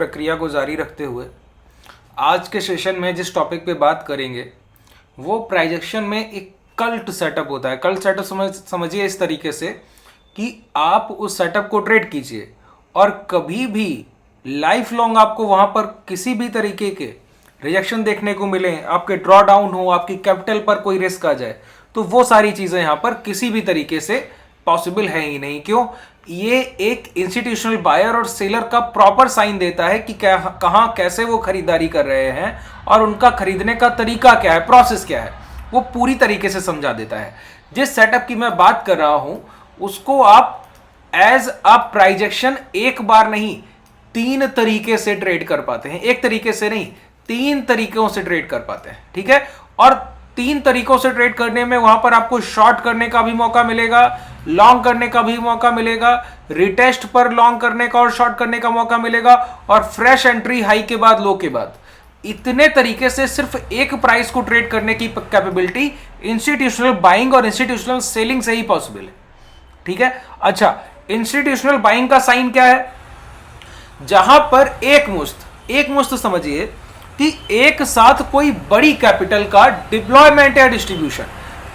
प्रक्रिया को जारी रखते हुए आज के सेशन में जिस टॉपिक पे बात करेंगे वो प्राइस एक्शन में एक कल्ट सेटअप होता है। कल्ट सेटअप समझिए इस तरीके से कि आप उस सेटअप को ट्रेड कीजिए और कभी भी लाइफ लॉन्ग आपको वहां पर किसी भी तरीके के रिजेक्शन देखने को मिले, आपके ड्रॉ डाउन हो, आपकी कैपिटल पर कोई रिस्क आ जाए, तो वो सारी चीजें यहां पर किसी भी तरीके से पॉसिबल है ही नहीं। क्यों? ये एक इंस्टीट्यूशनल बायर और सेलर का प्रॉपर साइन देता है कि कहां कैसे वो खरीदारी कर रहे हैं और उनका खरीदने का तरीका क्या है, प्रोसेस क्या है, वो पूरी तरीके से समझा देता है। जिस सेटअप की मैं बात कर रहा हूं उसको आप एज अ प्राइस एक्शन एक बार नहीं 3 तरीके से ट्रेड कर पाते हैं। एक तरीके से नहीं, 3 तरीकों से ट्रेड कर पाते हैं। ठीक है, और 3 तरीकों से ट्रेड करने में वहां पर आपको शॉर्ट करने का भी मौका मिलेगा, लॉन्ग करने का भी मौका मिलेगा, रिटेस्ट पर लॉन्ग करने का और शॉर्ट करने का मौका मिलेगा, और फ्रेश एंट्री हाई के बाद लो के बाद। इतने तरीके से सिर्फ एक प्राइस को ट्रेड करने की कैपेबिलिटी इंस्टीट्यूशनल बाइंग और इंस्टीट्यूशनल सेलिंग से ही पॉसिबल है। ठीक है, अच्छा, इंस्टीट्यूशनल बाइंग का साइन क्या है? जहां पर एक मुश्त समझिए कि एक साथ कोई बड़ी कैपिटल का डिप्लॉयमेंट या डिस्ट्रीब्यूशन,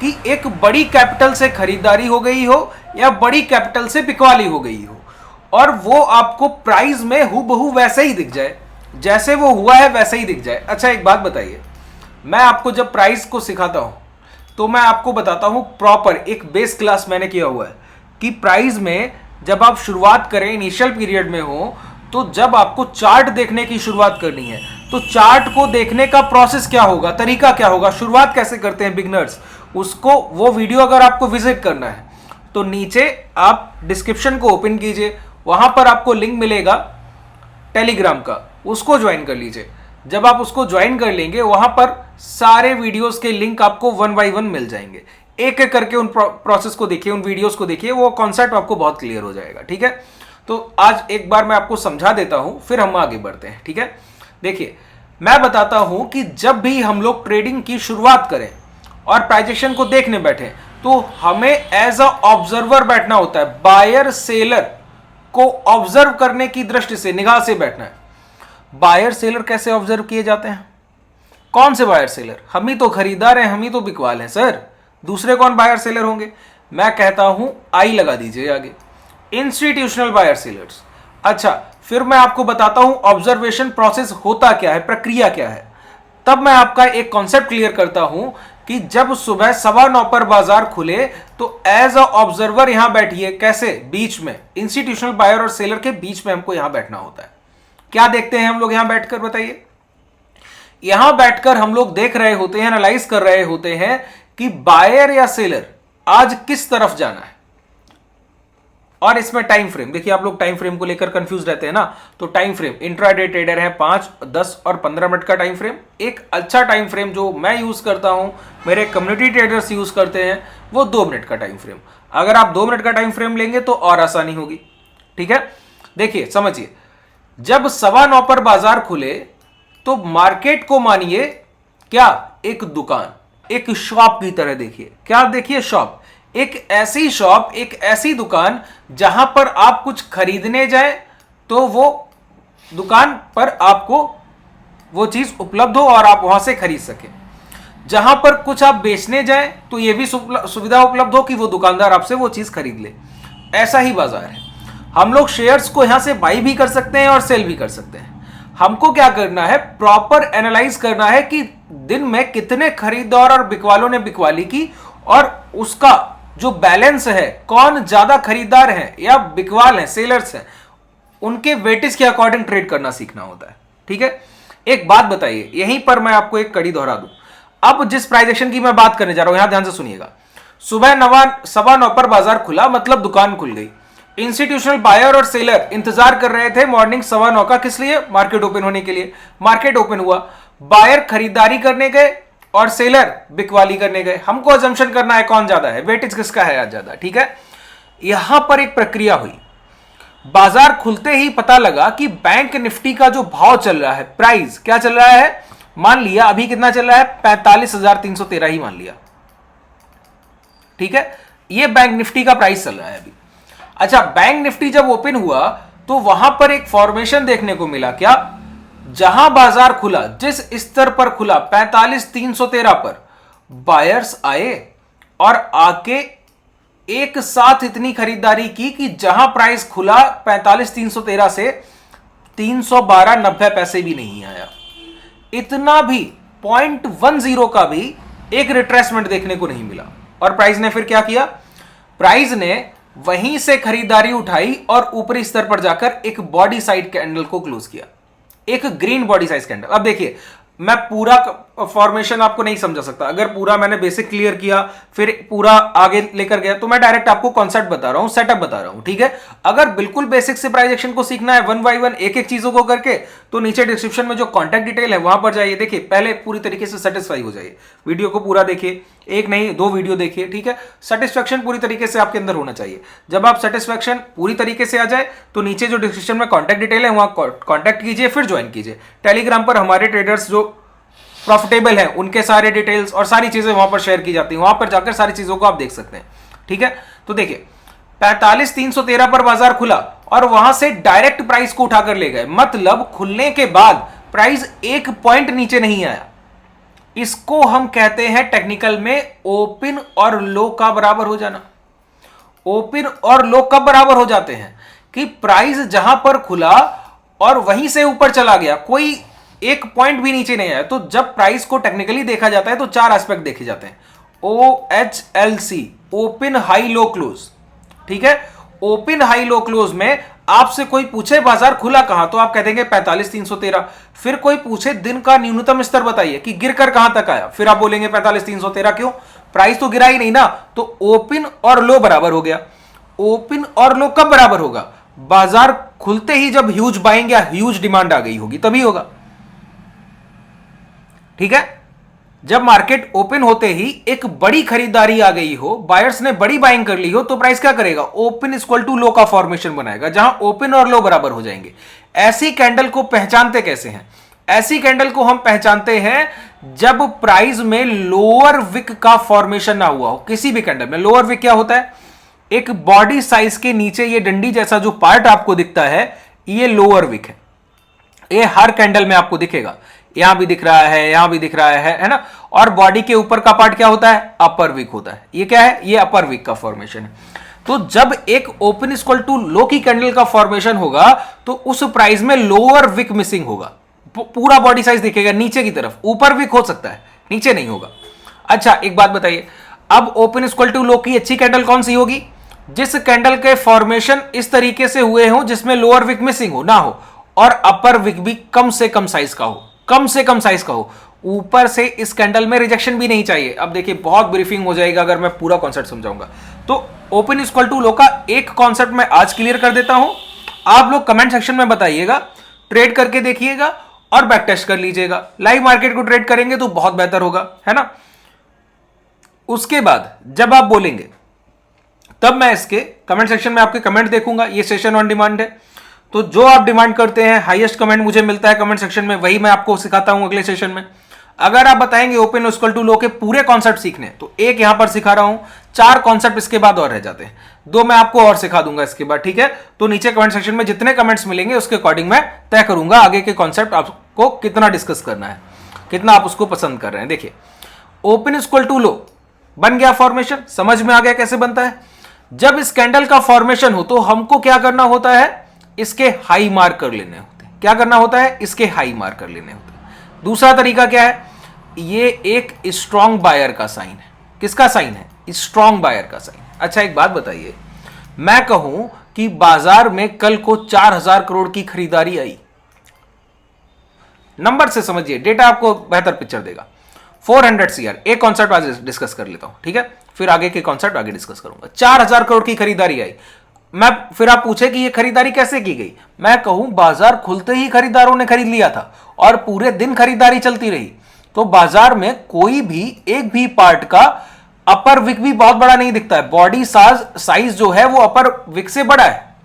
कि एक बड़ी कैपिटल से खरीदारी हो गई हो या बड़ी कैपिटल से बिकवाली हो गई हो, और वो आपको प्राइस में हूबहू वैसे ही दिख जाए, जैसे वो हुआ है वैसे ही दिख जाए। अच्छा, एक बात बताइए, मैं आपको जब प्राइस को सिखाता हूं तो मैं आपको बताता हूं प्रॉपर एक बेस क्लास मैंने किया हुआ है कि प्राइस में जब आप शुरुआत करें, इनिशियल पीरियड में हो, तो जब आपको चार्ट देखने की शुरुआत करनी है तो चार्ट को देखने का प्रोसेस क्या होगा, तरीका क्या होगा, शुरुआत कैसे करते हैं बिगनर्स, उसको वो वीडियो अगर आपको विजिट करना है तो नीचे आप डिस्क्रिप्शन को ओपन कीजिए, वहां पर आपको लिंक मिलेगा टेलीग्राम का, उसको ज्वाइन कर लीजिए। जब आप उसको ज्वाइन कर लेंगे वहां पर सारे वीडियोस के लिंक आपको 1 बाय 1 मिल जाएंगे। एक एक करके उन प्रोसेस को देखिए, उन वीडियोस को देखिए, वो कॉन्सेप्ट आपको बहुत क्लियर हो जाएगा। ठीक है, तो आज एक बार मैं आपको समझा देता हूं, फिर हम आगे बढ़ते हैं। ठीक है, देखिए, मैं बताता हूं कि जब भी हम लोग ट्रेडिंग की शुरुआत करें और प्राइस एक्शन को देखने बैठे तो हमें एज अ ऑब्जर्वर बैठना होता है। बायर सेलर को ऑब्जर्व करने की दृष्टि से, निगाह से बैठना है। बायर सेलर कैसे ऑब्जर्व किए जाते हैं? कौन से बायर सेलर? हम ही तो खरीदार हैं, हम ही तो बिकवाल हैं सर, दूसरे कौन बायर सेलर होंगे? मैं कहता हूं आई लगा दीजिए आगे, इंस्टीट्यूशनल बायर सेलर्स। अच्छा, फिर मैं आपको बताता हूं ऑब्जर्वेशन प्रोसेस होता क्या है, प्रक्रिया क्या है। तब मैं आपका एक कॉन्सेप्ट क्लियर करता हूं कि जब सुबह 9:15 पर बाजार खुले तो एज अ ऑब्जर्वर यहां बैठिए। कैसे? बीच में, इंस्टीट्यूशनल बायर और सेलर के बीच में हमको यहां बैठना होता है। क्या देखते हैं हम लोग यहां बैठकर, बताइए? यहां बैठकर हम लोग देख रहे होते हैं, एनालाइज कर रहे होते हैं कि बायर या सेलर आज किस तरफ जाना है। और इसमें टाइम फ्रेम देखिए, आप लोग टाइम फ्रेम को लेकर कंफ्यूज रहते हैं ना, तो टाइम फ्रेम इंट्राडे ट्रेडर है 5, 10 और 15 मिनट का टाइम फ्रेम। एक अच्छा टाइम फ्रेम जो मैं यूज करता हूं, मेरे कम्युनिटी ट्रेडर्स यूज करते हैं, वो 2 मिनट का टाइम फ्रेम। अगर आप 2 मिनट का टाइम फ्रेम लेंगे तो और आसानी होगी। ठीक है, देखिए समझिए, जब 9:15 पर बाजार खुले तो मार्केट को मानिए क्या, एक दुकान, एक शॉप की तरह देखिए। क्या देखिए? शॉप, एक ऐसी शॉप, एक ऐसी दुकान जहां पर आप कुछ खरीदने जाए तो वो दुकान पर आपको वो चीज उपलब्ध हो और आप वहां से खरीद सके। जहां पर कुछ आप बेचने जाए तो ये भी सुविधा उपलब्ध हो कि वो दुकानदार आपसे वो चीज खरीद ले। ऐसा ही बाजार है। हम लोग शेयर्स को यहां से बाई भी कर सकते हैं और सेल भी कर सकते हैं। हमको क्या करना है? प्रॉपर एनालाइज करना है कि दिन में कितने खरीदार और बिकवालों ने बिकवाली की, और उसका जो बैलेंस है, कौन ज्यादा खरीदार है या बिकवाल है, सेलर्स हैं, उनके वेटेज के अकॉर्डिंग ट्रेड करना सीखना होता है। ठीक है, एक बात बताइए, यहीं पर मैं आपको एक कड़ी दोहरा दूं। अब जिस प्राइस एक्शन की मैं बात करने जा रहा हूं, यहां ध्यान से सुनिएगा। सुबह 9:15 पर बाजार खुला, मतलब दुकान खुल गई। इंस्टीट्यूशनल बायर और सेलर इंतजार कर रहे थे मॉर्निंग 9:15 का, किस लिए? मार्केट ओपन होने के लिए। मार्केट ओपन हुआ, बायर खरीदारी करने गए और सेलर बिकवाली करने गए। हमको अजम्पशन करना है कौन ज्यादा है, वेटेज किसका है आज ज्यादा। ठीक है, यहां पर एक प्रक्रिया हुई। बाजार खुलते ही पता लगा कि बैंक निफ्टी का जो भाव चल रहा है, प्राइस क्या चल रहा है, मान लिया अभी कितना चल रहा है, 45,313 ही मान लिया। ठीक है, ये बैंक निफ्टी का प्राइस चल रहा है अभी। अच्छा, बैंक निफ्टी जब ओपन हुआ तो वहां पर एक फॉर्मेशन देखने को मिला क्या, जहां बाजार खुला, जिस स्तर पर खुला 45,313 पर, बायर्स आए और आके एक साथ इतनी खरीदारी की कि जहां प्राइस खुला 45,313 से 312.90 पैसे भी नहीं आया। इतना भी 0.10 का भी एक रिट्रेसमेंट देखने को नहीं मिला। और प्राइस ने फिर क्या किया, प्राइस ने वहीं से खरीदारी उठाई और ऊपरी स्तर पर जाकर एक बॉडी साइड कैंडल को क्लोज किया, एक ग्रीन बॉडी साइज कैंडल। अब देखिए, मैं पूरा फॉर्मेशन आपको नहीं समझा सकता, अगर पूरा मैंने बेसिक क्लियर किया फिर पूरा आगे लेकर गया तो मैं डायरेक्ट आपको कॉन्सेप्ट बता रहा हूं, सेटअप बता रहा हूं, ठीक है। अगर बिल्कुल बेसिक से प्राइस एक्शन को सीखना है वन बाय वन एक एक चीजों को करके, तो नीचे डिस्क्रिप्शन में जो कॉन्टैक्ट डिटेल है वहां पर जाइए, देखिए पहले पूरी तरीके से सेटिस्फाई हो जाइए, वीडियो को पूरा देखिए, एक नहीं 2 वीडियो देखिए, ठीक है। सेटिस्फैक्शन पूरी तरीके से आपके अंदर होना चाहिए। जब आप सेटिस्फैक्शन पूरी तरीके से आ जाए तो नीचे जो डिस्क्रिप्शन में कॉन्टैक्ट डिटेल है वहां कॉन्टैक्ट कीजिए, फिर ज्वाइन कीजिए। टेलीग्राम पर हमारे ट्रेडर्स जो प्रॉफिटेबल है उनके सारे डिटेल्स और सारी चीजें वहां पर शेयर की जाती हैं, वहां पर जाकर सारी चीजों को आप देख सकते हैं, ठीक है। तो देखिए 45,313 पर बाजार खुला और वहां से डायरेक्ट प्राइस को उठाकर ले गए, मतलब खुलने के बाद प्राइस एक पॉइंट नीचे नहीं आया। इसको हम कहते हैं टेक्निकल में ओपन और लो का बराबर हो जाना। ओपन और लो कब बराबर हो जाते हैं कि प्राइस जहां पर खुला और वहीं से ऊपर चला गया, कोई एक पॉइंट भी नीचे नहीं आया। तो जब प्राइस को टेक्निकली देखा जाता है तो 4 एस्पेक्ट देखे जाते हैं, OHLC, open high low close, ठीक है। ओपन हाई लो क्लोज में आपसे कोई पूछे बाजार खुला कहां, तो आप कह देंगे 45,313। फिर कोई पूछे दिन का न्यूनतम स्तर बताइए कि गिरकर कहां तक आया, फिर आप बोलेंगे 45,313। क्यों, प्राइस तो गिरा ही नहीं ना। तो ओपन और लो बराबर हो गया। ओपन और लो कब बराबर होगा, बाजार खुलते ही जब ह्यूज बाइंग या ह्यूज डिमांड आ गई होगी तभी होगा, ठीक है। जब मार्केट ओपन होते ही एक बड़ी खरीदारी आ गई हो, बायर्स ने बड़ी बाइंग कर ली हो, तो प्राइस क्या करेगा, ओपन इक्वल टू लो का फॉर्मेशन बनाएगा जहां ओपन और लो बराबर हो जाएंगे। ऐसी कैंडल को पहचानते कैसे हैं, ऐसी कैंडल को हम पहचानते हैं जब प्राइस में लोअर विक का फॉर्मेशन ना हुआ हो। किसी भी कैंडल में लोअर विक क्या होता है, एक बॉडी साइज के नीचे ये डंडी जैसा जो पार्ट आपको दिखता है, ये लोअर विक है। ये हर कैंडल में आपको दिखेगा, यहां भी दिख रहा है, यहां भी दिख रहा है ना। और बॉडी के ऊपर का पार्ट क्या होता है, अपर विक होता है। ये क्या है, ये अपर विक का फॉर्मेशन है। तो जब एक ओपन इक्वल टू लो की कैंडल का फॉर्मेशन होगा तो उस प्राइस में लोअर विक मिसिंग होगा, पूरा बॉडी साइज दिखेगा नीचे की तरफ, ऊपर विक हो सकता है, नीचे नहीं होगा। अच्छा एक बात बताइए, अब ओपन इक्वल टू लो की अच्छी कैंडल कौन सी होगी, जिस कैंडल के फॉर्मेशन इस तरीके से हुए हो जिसमें लोअर विक मिसिंग हो ना हो और अपर विक भी कम से कम साइज का हो, कम से कम साइज का हो। ऊपर से इस कैंडल में रिजेक्शन भी नहीं चाहिए। अब देखिए बहुत ब्रीफिंग हो जाएगा अगर मैं पूरा कॉन्सेप्ट समझाऊंगा। तो ओपन इक्वल टू लो का एक कॉन्सेप्ट मैं आज क्लियर कर देता हूं, आप लोग कमेंट सेक्शन में बताइएगा, ट्रेड करके देखिएगा और बैक टेस्ट कर लीजिएगा। लाइव मार्केट को ट्रेड करेंगे तो बहुत बेहतर होगा, है ना। उसके बाद जब आप बोलेंगे तब मैं इसके कमेंट सेक्शन में आपके कमेंट देखूंगा। ये सेशन ऑन डिमांड है, तो जो आप डिमांड करते हैं, हाईएस्ट कमेंट मुझे मिलता है कमेंट सेक्शन में, वही मैं आपको सिखाता हूं अगले सेशन में। अगर आप बताएंगे ओपन इक्वल टू लो के पूरे कॉन्सेप्ट सीखने, तो एक यहां पर सिखा रहा हूं, 4 कॉन्सेप्ट इसके बाद और रह जाते हैं, 2 मैं आपको और सिखा दूंगा इसके बाद, ठीक है। तो नीचे कमेंट सेक्शन में जितने कमेंट्स मिलेंगे उसके अकॉर्डिंग मैं तय करूंगा आगे के कॉन्सेप्ट आपको कितना डिस्कस करना है, कितना आप उसको पसंद कर रहे हैं। देखिए ओपन इक्वल टू लो बन गया फॉर्मेशन, समझ में आ गया कैसे बनता है। जब इस कैंडल का फॉर्मेशन हो तो हमको क्या करना होता है, इसके हाई मार्क कर लेने होते हैं। क्या करना होता है, इसके हाई मार्क कर लेने होते हैं। दूसरा तरीका क्या है, ये एक स्ट्रॉन्ग बायर का साइन है। किसका साइन है, स्ट्रॉन्ग बायर का साइन। अच्छा एक बात बताइए, मैं कहूं कि बाजार में कल को 4,000 करोड़ की खरीदारी आई, नंबर से समझिए, डेटा आपको बेहतर पिक्चर देगा। 400 CR, एक कॉन्सेप्ट आज डिस्कस कर लेता हूं, ठीक है, फिर आगे के कॉन्सेप्ट आगे डिस्कस करूंगा। 4,000 करोड़ की खरीदारी आई, मैं फिर आप पूछे कि ये खरीदारी कैसे की गई, मैं कहूं बाजार खुलते ही खरीदारों ने खरीद लिया था और पूरे दिन खरीदारी चलती रही, तो बाजार में कोई भी एक भी पार्ट का अपर विक भी बहुत बड़ा नहीं दिखता है, बॉडी साइज जो है वो अपर विक से बड़ा है,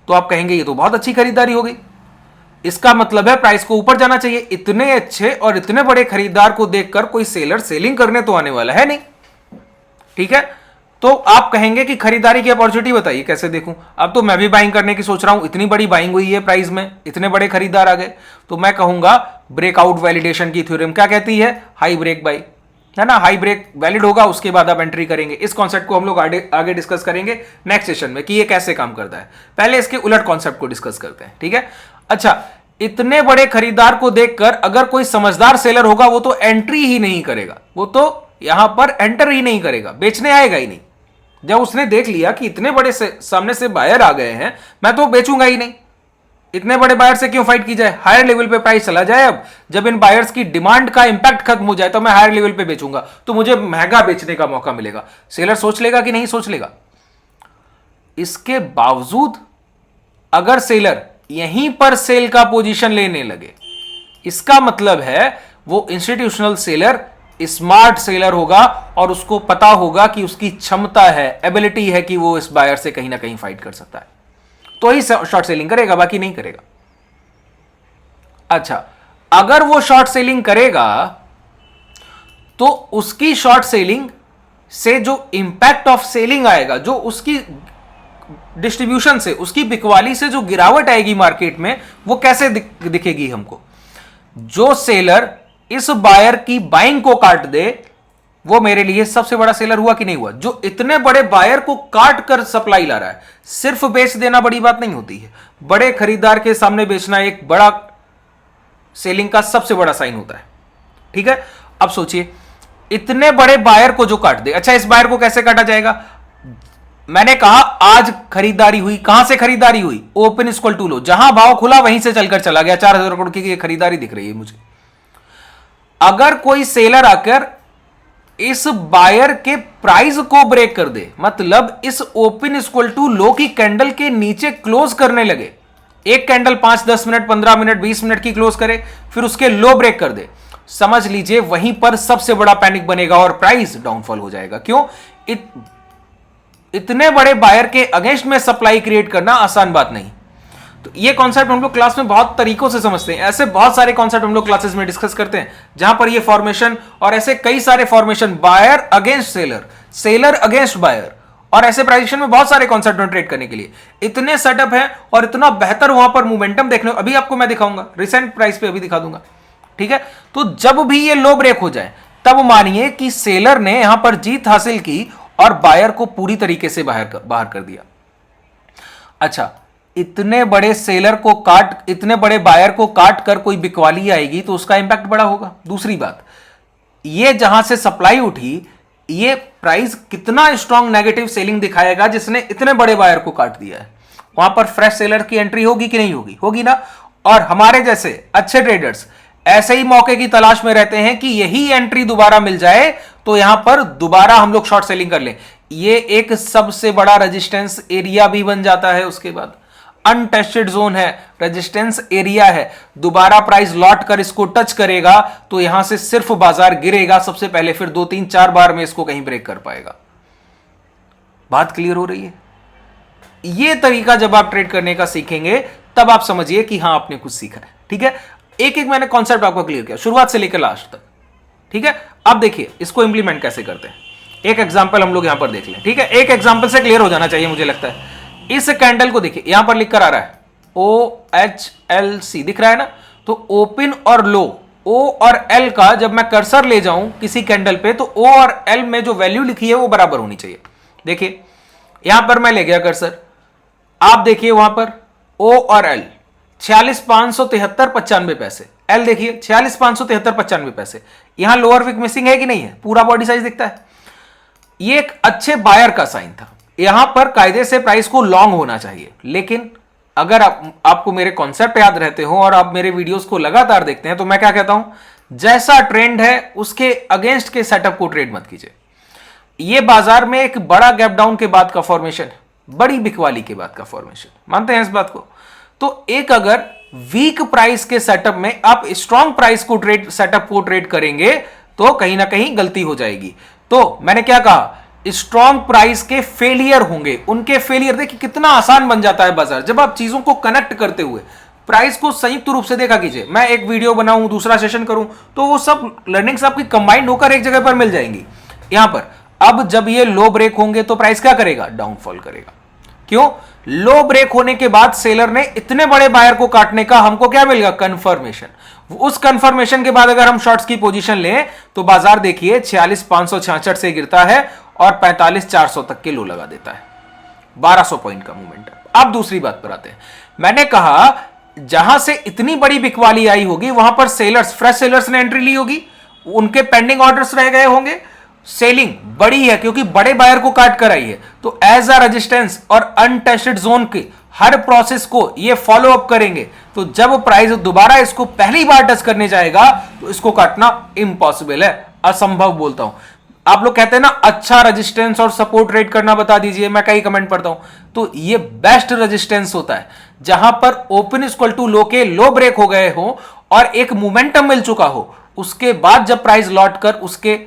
तो आप कहेंगे ये तो बहुत अच्छी खरीदारी हो गई। इसका मतलब है प्राइस को ऊपर जाना चाहिए। इतने अच्छे और इतने बड़े खरीदार को देखकर कोई सेलर सेलिंग करने तो आने वाला है नहीं, ठीक है। तो आप कहेंगे कि खरीदारी की अपॉर्चुनिटी बताइए कैसे देखूं। अब तो मैं भी बाइंग करने की सोच रहा हूं, इतनी बड़ी बाइंग हुई है प्राइस में, इतने बड़े खरीदार आ गए, तो मैं कहूंगा ब्रेकआउट वैलिडेशन की थ्योरम क्या कहती है, हाई ब्रेक बाई, है ना। हाई ब्रेक वैलिड होगा उसके बाद आप एंट्री करेंगे। इस कॉन्सेप्ट को हम लोग आगे डिस्कस करेंगे नेक्स्ट सेशन में कि ये कैसे काम करता है। पहले इसके उलट कॉन्सेप्ट को डिस्कस करते हैं, ठीक है। अच्छा, इतने बड़े खरीदार को देखकर अगर कोई समझदार सेलर होगा वो तो एंट्री ही नहीं करेगा, वो तो यहां पर एंटर ही नहीं करेगा, बेचने आएगा ही नहीं। जब उसने देख लिया कि इतने बड़े सामने से बायर आ गए हैं, मैं तो बेचूंगा ही नहीं, इतने बड़े बायर से क्यों फाइट की जाए, हायर लेवल पे प्राइस चला जाए। अब जब इन बायर्स की डिमांड का इंपैक्ट खत्म हो जाए तो मैं हायर लेवल पे बेचूंगा, तो मुझे महंगा बेचने का मौका मिलेगा। सेलर सोच लेगा कि नहीं सोच लेगा। इसके बावजूद अगर सेलर यहीं पर सेल का पोजीशन लेने लगे, इसका मतलब है वो इंस्टीट्यूशनल सेलर स्मार्ट सेलर होगा और उसको पता होगा कि उसकी क्षमता है, एबिलिटी है कि वो इस बायर से कहीं ना कहीं फाइट कर सकता है, तो ही शॉर्ट सेलिंग करेगा, बाकी नहीं करेगा। अच्छा, अगर वो शॉर्ट सेलिंग करेगा तो उसकी शॉर्ट सेलिंग से जो इंपैक्ट ऑफ सेलिंग आएगा, जो उसकी डिस्ट्रीब्यूशन से, उसकी बिकवाली से जो गिरावट आएगी मार्केट में, वो कैसे दिखेगी हमको। जो सेलर इस बायर की बाइंग को काट दे वो मेरे लिए सबसे बड़ा सेलर हुआ कि नहीं हुआ। जो इतने बड़े बायर को काट कर सप्लाई ला रहा है, सिर्फ बेच देना बड़ी बात नहीं होती है, बड़े खरीदार के सामने बेचना एक बड़ा सेलिंग का सबसे बड़ा साइन होता है, ठीक है। अब सोचिए, इतने बड़े बायर को जो काट दे। अच्छा, इस बायर को कैसे काटा जाएगा। मैंने कहा आज खरीदारी हुई, कहां से खरीदारी हुई, ओपन इक्वल टू लो, जहां भाव खुला वहीं से चलकर चला गया, 4,000 करोड़ की खरीदारी दिख रही है मुझे। अगर कोई सेलर आकर इस बायर के प्राइस को ब्रेक कर दे, मतलब इस ओपन इक्वल टू लो की कैंडल के नीचे क्लोज करने लगे, एक कैंडल 5, 10 मिनट, 15 मिनट, 20 मिनट की क्लोज करे, फिर उसके लो ब्रेक कर दे, समझ लीजिए वहीं पर सबसे बड़ा पैनिक बनेगा और प्राइस डाउनफॉल हो जाएगा। क्यों, इतने बड़े बायर के अगेंस्ट में सप्लाई क्रिएट करना आसान बात नहीं। तो ये कॉन्सेप्ट हम लोग क्लास में बहुत तरीकों से समझते हैं। ऐसे बहुत सारे कॉन्सेप्ट हम लोग क्लासेस में डिस्कस करते हैं जहां पर ये फॉर्मेशन और ऐसे कई सारे formation, buyer against seller, seller against buyer, और ऐसे प्राइजेशन में बहुत सारे कॉन्सेप्ट में ट्रेड करने के लिए इतने सेटअप है और इतना बेहतर वहां पर मोमेंटम देखने, अभी आपको मैं दिखाऊंगा, रिसेंट प्राइस पे अभी दिखा दूंगा, ठीक है। तो जब भी ये लो ब्रेक हो जाए तब मानिए कि सेलर ने यहां पर जीत हासिल की और बायर को पूरी तरीके से बाहर कर दिया। अच्छा, इतने बड़े सेलर को काट, इतने बड़े बायर को काट कर कोई बिकवाली आएगी तो उसका इंपैक्ट बड़ा होगा। दूसरी बात, ये जहां से सप्लाई उठी, ये प्राइस कितना स्ट्रांग नेगेटिव सेलिंग दिखाएगा जिसने इतने बड़े बायर को काट दिया है। वहां पर फ्रेश सेलर की एंट्री होगी कि नहीं होगी, होगी ना। और हमारे जैसे अच्छे ट्रेडर्स ऐसे ही मौके की तलाश में रहते हैं कि यही एंट्री दोबारा मिल जाए तो यहां पर दोबारा हम लोग शॉर्ट सेलिंग कर लें। ये एक सबसे बड़ा रेजिस्टेंस एरिया भी बन जाता है। उसके बाद अनटेस्टेड जोन है, रेजिस्टेंस एरिया है, दोबारा प्राइस लौट कर इसको टच करेगा तो यहां से सिर्फ बाजार गिरेगा सबसे पहले, फिर 2, 3, 4 बार में इसको कहीं ब्रेक कर पाएगा। बात क्लियर हो रही है। ये तरीका जब आप ट्रेड करने का सीखेंगे तब आप समझिए कि हां आपने कुछ सीखा है, ठीक है। एक एक मैंने कॉन्सेप्ट आपको क्लियर किया शुरुआत से लेकर लास्ट तक, ठीक है। अब देखिए इसको इंप्लीमेंट कैसे करते हैं। एक एग्जांपल हम लोग यहां पर देख लें, ठीक है। एक एग्जांपल से क्लियर हो जाना चाहिए मुझे लगता है। इस कैंडल को देखिए, यहां पर लिखकर आ रहा है OHLC, दिख रहा है ना। तो ओपन और लो, O और L का जब मैं कर्सर ले जाऊं किसी कैंडल पे तो O और L में जो वैल्यू लिखी है वो बराबर होनी चाहिए। देखिए यहां पर मैं ले गया कर्सर, आप देखिए वहां पर O और L 46,573.95 पैसे, L देखिए 46,573.95 पैसे। यहां लोअर विक मिसिंग है कि नहीं है, पूरा बॉडी साइज दिखता है। ये एक अच्छे बायर का साइन था। यहां पर कायदे से प्राइस को लॉन्ग होना चाहिए, लेकिन अगर आपको मेरे कॉन्सेप्ट याद रहते हो और आप मेरे वीडियोस को लगातार देखते हैं तो मैं क्या कहता हूं, जैसा ट्रेंड है उसके अगेंस्ट के सेटअप को ट्रेड मत कीजिए। यह बाजार में एक बड़ा गैप डाउन के बाद का फॉर्मेशन है, बड़ी बिकवाली के बाद का फॉर्मेशन, मानते हैं इस बात को। तो एक अगर वीक प्राइस के सेटअप में आप स्ट्रॉन्ग प्राइस को ट्रेड सेटअप को ट्रेड करेंगे तो कहीं ना कहीं गलती हो जाएगी। तो मैंने क्या कहा, स्ट्रॉन्ग प्राइस के फेलियर होंगे, उनके फेलियर। देखिए कितना आसान बन जाता है बाजार जब आप चीजों को कनेक्ट करते हुए प्राइस को संयुक्त रूप से देखा कीजिए। मैं एक वीडियो बनाऊं, दूसरा सेशन करूं, तो वो सब लर्निंग्स आपकी कंबाइंड होकर एक जगह पर मिल जाएंगी। यहां पर अब जब ये लो ब्रेक होंगे तो प्राइस क्या करेगा, डाउनफॉल करेगा। क्यों, लो ब्रेक होने के बाद सेलर ने इतने बड़े बायर को काटने का हमको क्या मिलेगा, कंफर्मेशन। उस कंफर्मेशन के बाद अगर हम शॉर्ट्स की पोजीशन लें तो बाजार देखिए 46,566 से गिरता है और 45,400 तक के लो लगा देता है, 1200 पॉइंट का मूवमेंट। अब दूसरी बात पर आते हैं। मैंने कहा जहां से इतनी बड़ी बिकवाली आई होगी वहां पर सेलर्स, फ्रेश सेलर्स ने एंट्री ली होगी, उनके पेंडिंग ऑर्डर्स रह गए होंगे, सेलिंग बड़ी है क्योंकि बड़े बायर को काट कर आई है। तो एज अ रेजिस्टेंस और अनटेस्टेड जोन के हर प्रोसेस को ये फॉलो अप करेंगे। तो जब प्राइस दोबारा इसको पहली बार टच करने जाएगा तो इसको काटना इम्पॉसिबल है, असंभव बोलता हूं। आप लोग कहते हैं ना अच्छा रेजिस्टेंस और सपोर्ट रेट करना बता दीजिए, मैं कई कमेंट पढ़ता हूं, तो ये बेस्ट रेजिस्टेंस होता है जहां पर ओपन इक्वल टू लो के लो ब्रेक हो गए हो और एक मोमेंटम मिल चुका हो, उसके बाद जब प्राइस लौट कर उसके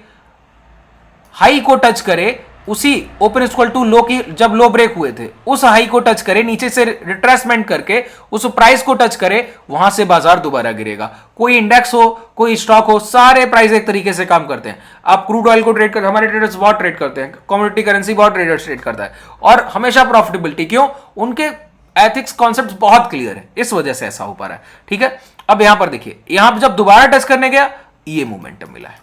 हाई को टच करे, उसी ओपन इक्वल टू लो की जब लो ब्रेक हुए थे उस हाई को टच करे, नीचे से रिट्रेसमेंट करके उस प्राइस को टच करे, वहां से बाजार दोबारा गिरेगा। कोई इंडेक्स हो, कोई स्टॉक हो, सारे प्राइस एक तरीके से काम करते हैं। आप क्रूड ऑयल को ट्रेड करते हैं, हमारे ट्रेडर्स बहुत ट्रेड करते हैं, कमोडिटी करेंसी बहुत ट्रेडर्स ट्रेड करता है और हमेशा प्रॉफिटेबिलिटी। क्यों, उनके एथिक्स कॉन्सेप्ट बहुत क्लियर है, इस वजह से ऐसा हो पा रहा है। ठीक है, अब यहां पर देखिए, यहां पर जब दोबारा टच करने गया ये मोमेंटम मिला है।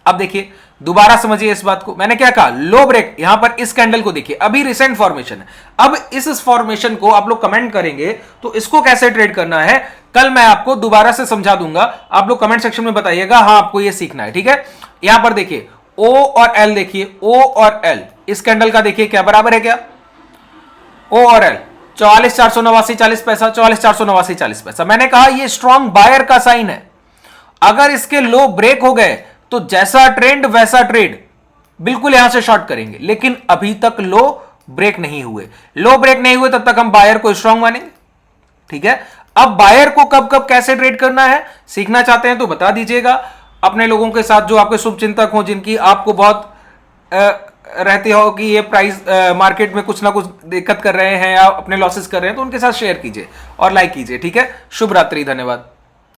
अब देखिए दोबारा समझिए इस बात को, मैंने क्या कहा, लो ब्रेक, यहां पर इस कैंडल को देखिए, अभी रिसेंट फॉर्मेशन है। अब इस फॉर्मेशन को आप लोग कमेंट करेंगे तो इसको कैसे ट्रेड करना है कल मैं आपको दोबारा से समझा दूंगा, आप लोग कमेंट सेक्शन में बताइएगा। हाँ, आपको ये सीखना है। ठीक है, यहां पर देखिए ओ और एल, देखिए ओ और एल, इस कैंडल का देखिए क्या बराबर है, क्या ओ और एल 44,489 40 पैसा, 44,489 40 पैसा। मैंने कहा ये स्ट्रॉन्ग बायर का साइन है। अगर इसके लो ब्रेक हो गए तो जैसा ट्रेंड वैसा ट्रेड, बिल्कुल यहां से शॉर्ट करेंगे, लेकिन अभी तक लो ब्रेक नहीं हुए। लो ब्रेक नहीं हुए तब तक हम बायर को स्ट्रॉन्ग मानेंगे। ठीक है, अब बायर को कब कब कैसे ट्रेड करना है सीखना चाहते हैं तो बता दीजिएगा अपने लोगों के साथ, जो आपके शुभ चिंतक हो, जिनकी आपको बहुत रहती हो कि ये प्राइस मार्केट में कुछ ना कुछ दिक्कत कर रहे हैं या अपने लॉसेस कर रहे हैं, तो उनके साथ शेयर कीजिए और लाइक कीजिए। ठीक है, शुभ रात्रि, धन्यवाद।